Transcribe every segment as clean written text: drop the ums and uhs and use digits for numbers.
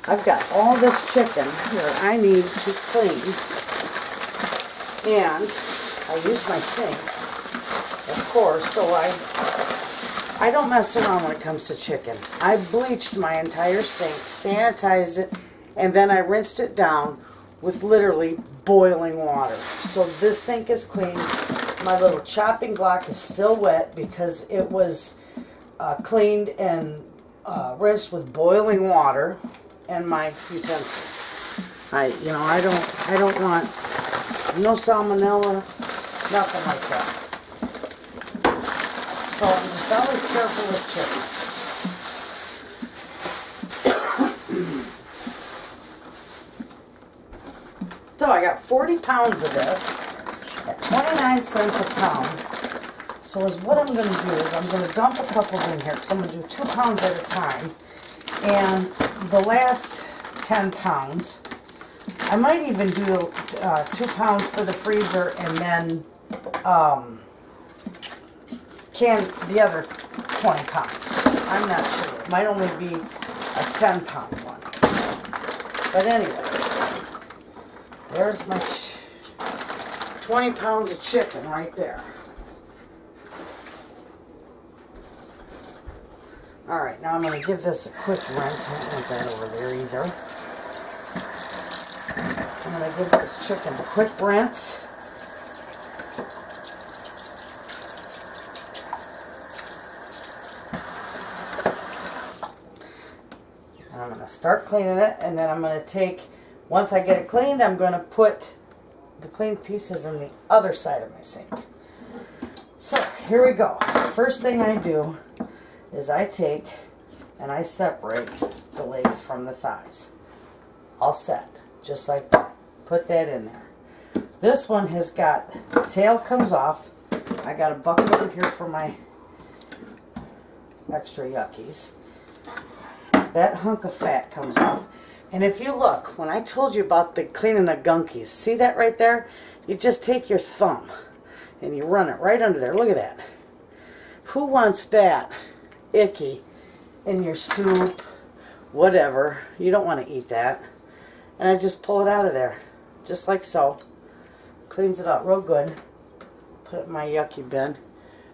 I've got all this chicken that I need to clean, and I use my sinks, of course, so I don't mess around when it comes to chicken. I bleached my entire sink, sanitized it, and then I rinsed it down with literally boiling water. So this sink is clean. My little chopping block is still wet because it was cleaned and rinsed with boiling water, and my utensils. I don't want no salmonella, nothing like that. So I'm just always careful with chicken. So I got 40 pounds of this at 29 cents a pound. So what I'm going to do is I'm going to dump a couple in here because I'm going to do 2 pounds at a time. And the last 10 pounds, I might even do 2 pounds for the freezer and then can the other 20 pounds. I'm not sure. It might only be a 10 pound one. But anyway, there's my 20 pounds of chicken right there. Alright, now I'm going to give this a quick rinse. I don't want that over there either. I'm going to give this chicken a quick rinse. And I'm going to start cleaning it, and then I'm going to take, once I get it cleaned, I'm going to put the cleaned pieces in the other side of my sink. So, here we go. First thing I do is I take and I separate the legs from the thighs. All set. Just like that. Put that in there. This one has got, the tail comes off. I got a bucket over here for my extra yuckies. That hunk of fat comes off. And if you look, when I told you about the cleaning the gunkies, see that right there? You just take your thumb and you run it right under there. Look at that. Who wants that icky in your soup, whatever? You don't want to eat that. And I just pull it out of there, just like so. Cleans it out real good. Put it in my yucky bin,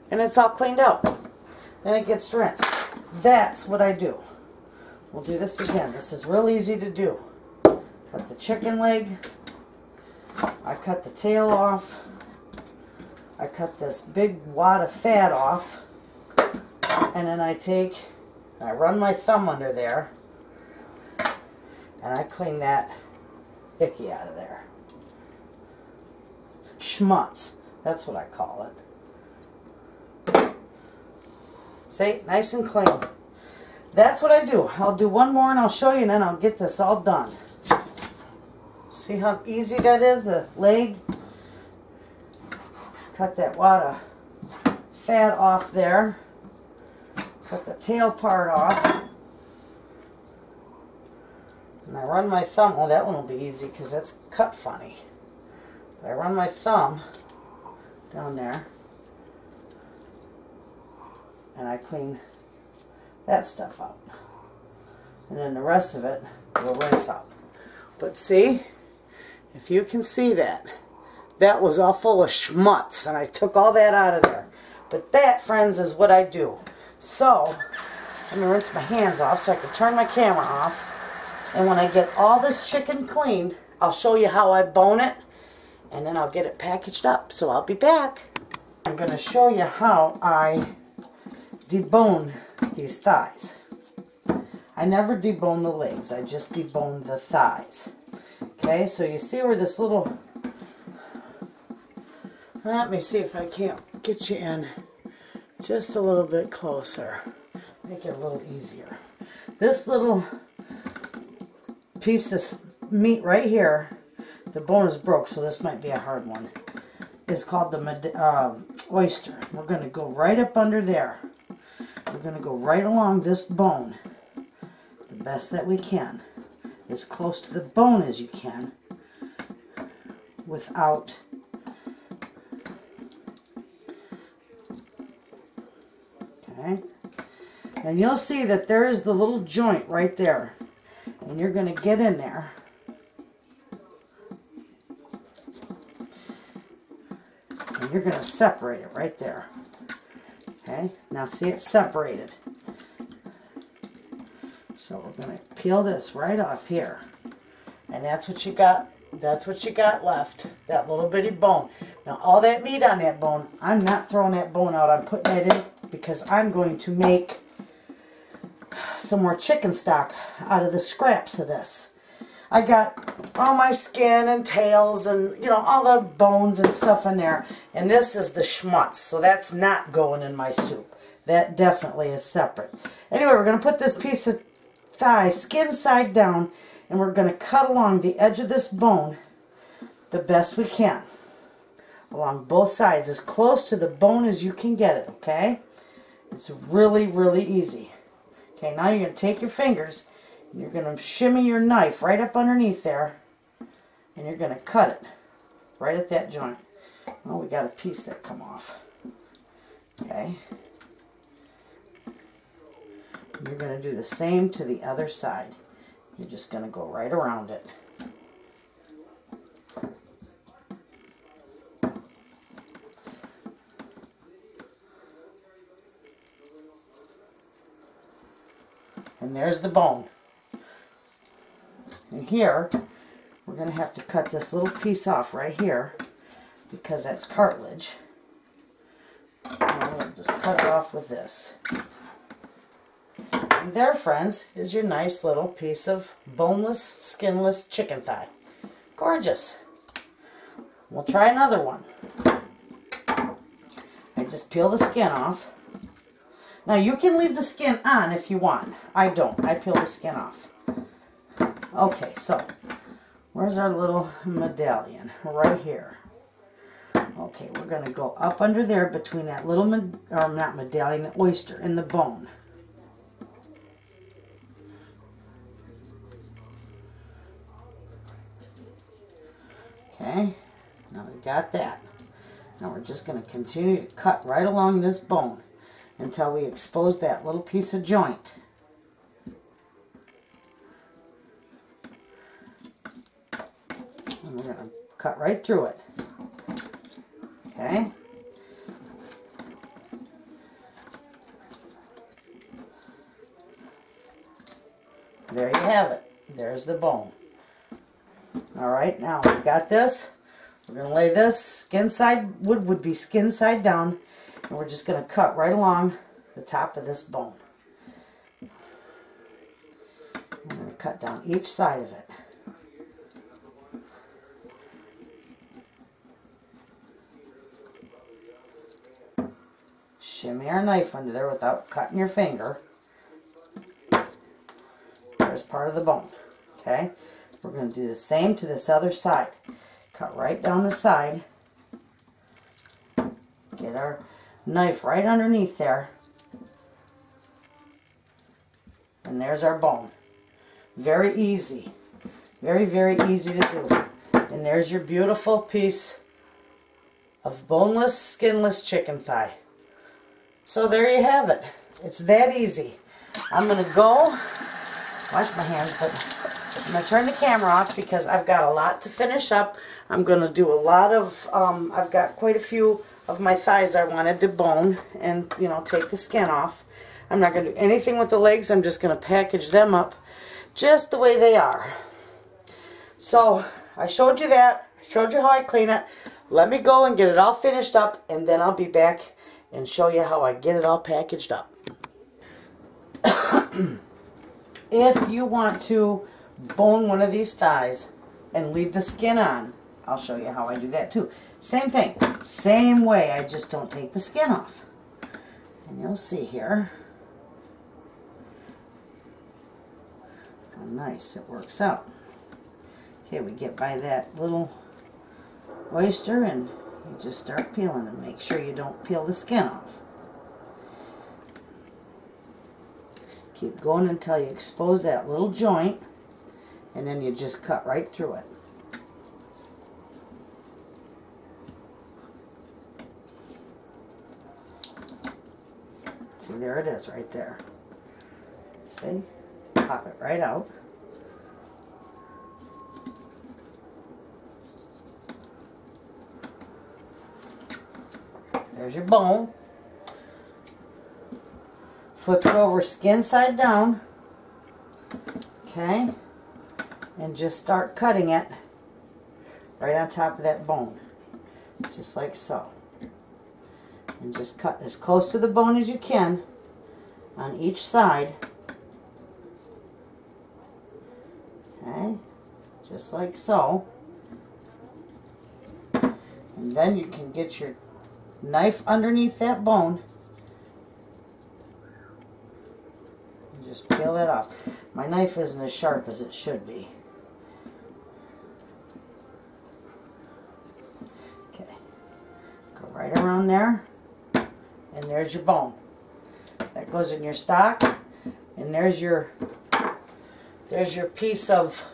and it's all cleaned out. Then it gets rinsed. That's what I do. We'll do this again. This is real easy to do. Cut the chicken leg. I cut the tail off. I cut this big wad of fat off. And then I run my thumb under there, and I clean that icky out of there. Schmutz, that's what I call it. See, nice and clean. That's what I do. I'll do one more and I'll show you, and then I'll get this all done. See how easy that is, the leg? Cut that wad of fat off there. Cut the tail part off. And I run my thumb. Oh, that one will be easy because that's cut funny. But I run my thumb down there. And I clean that stuff out. And then the rest of it will rinse out. But see, if you can see that, that was all full of schmutz. And I took all that out of there. But that, friends, is what I do. So, I'm going to rinse my hands off so I can turn my camera off. And when I get all this chicken cleaned, I'll show you how I bone it. And then I'll get it packaged up. So I'll be back. I'm going to show you how I debone these thighs. I never debone the legs. I just debone the thighs. Okay, so you see where this little... Let me see if I can't get you in just a little bit closer. Make it a little easier. This little piece of meat right here, the bone is broke, so this might be a hard one, is called the oyster. We're going to go right up under there. We're going to go right along this bone, the best that we can, as close to the bone as you can, without and you'll see that there is the little joint right there. And And you're going to get in there. And you're going to separate it right there. Okay, now see, it's separated. So we're going to peel this right off here. And that's what you got. That's what you got left. That little bitty bone. Now all that meat on that bone, I'm not throwing that bone out. I'm putting that in because I'm going to make some more chicken stock out of the scraps of this. I got all my skin and tails and, you know, all the bones and stuff in there. And this is the schmutz. So that's not going in my soup. That definitely is separate. Anyway, we're going to put this piece of thigh skin side down. And we're going to cut along the edge of this bone the best we can. Along both sides. As close to the bone as you can get it, okay? It's really, really easy. Okay, now you're going to take your fingers and you're going to shimmy your knife right up underneath there. And you're going to cut it right at that joint. Oh, we got a piece that come off. Okay. And you're going to do the same to the other side. You're just going to go right around it. And there's the bone. And here, we're going to have to cut this little piece off right here because that's cartilage. And we'll just cut it off with this. And there, friends, is your nice little piece of boneless, skinless chicken thigh. Gorgeous. We'll try another one. I just peel the skin off. Now, you can leave the skin on if you want. I don't. I peel the skin off. Okay, so where's our little medallion? Right here. Okay, we're going to go up under there between that little, not medallion, the oyster and the bone. Okay, now we got that. Now we're just going to continue to cut right along this bone until we expose that little piece of joint. And we're going to cut right through it. Okay. There you have it. There's the bone. Alright, now we've got this. We're going to lay this skin side, would be skin side down, and we're just going to cut right along the top of this bone. I'm going to cut down each side of it. Shimmy our knife under there without cutting your finger. There's part of the bone. Okay? We're going to do the same to this other side. Cut right down the side. Get our knife right underneath there. And there's our bone. Very easy. Very, very easy to do. And there's your beautiful piece of boneless, skinless chicken thigh. So there you have it. It's that easy. I'm going to go wash my hands, but I'm going to turn the camera off because I've got a lot to finish up. I'm going to do a lot of, I've got quite a few of my thighs I wanted to bone and, you know, take the skin off. I'm not going to do anything with the legs. I'm just going to package them up just the way they are. So I showed you that. I showed you how I clean it. Let me go and get it all finished up, and then I'll be back and show you how I get it all packaged up. If you want to bone one of these thighs and leave the skin on, I'll show you how I do that too. Same thing, same way, I just don't take the skin off. And you'll see here how nice it works out. Okay, we get by that little oyster and you just start peeling and make sure you don't peel the skin off. Keep going until you expose that little joint, and then you just cut right through it. See, there it is right there. See? Pop it right out. There's your bone. Flip it over skin side down. Okay. And just start cutting it right on top of that bone. Just like so. And just cut as close to the bone as you can on each side. Okay. Just like so. And then you can get your knife underneath that bone and just peel that off. My knife isn't as sharp as it should be. Okay, go right around there, and there's your bone. That goes in your stock, and there's your piece of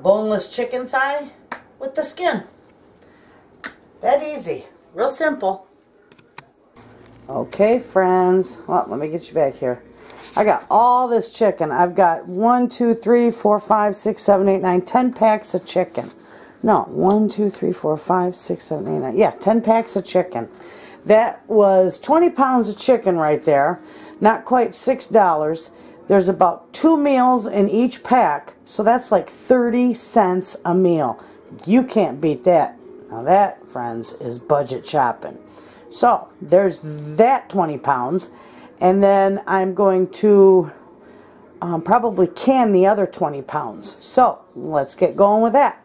boneless chicken thigh with the skin. That easy. Real simple. Okay, friends. Well, let me get you back here. I got all this chicken. I've got 1, 2, 3, 4, 5, 6, 7, 8, 9, 10 packs of chicken. No, 1, 2, 3, 4, 5, 6, 7, 8, 9. Yeah, 10 packs of chicken. That was 20 pounds of chicken right there. Not quite $6. There's about 2 meals in each pack. So that's like 30 cents a meal. You can't beat that. Now that, friends, is budget shopping. So, there's that 20 pounds. And then I'm going to probably can the other 20 pounds. So, let's get going with that.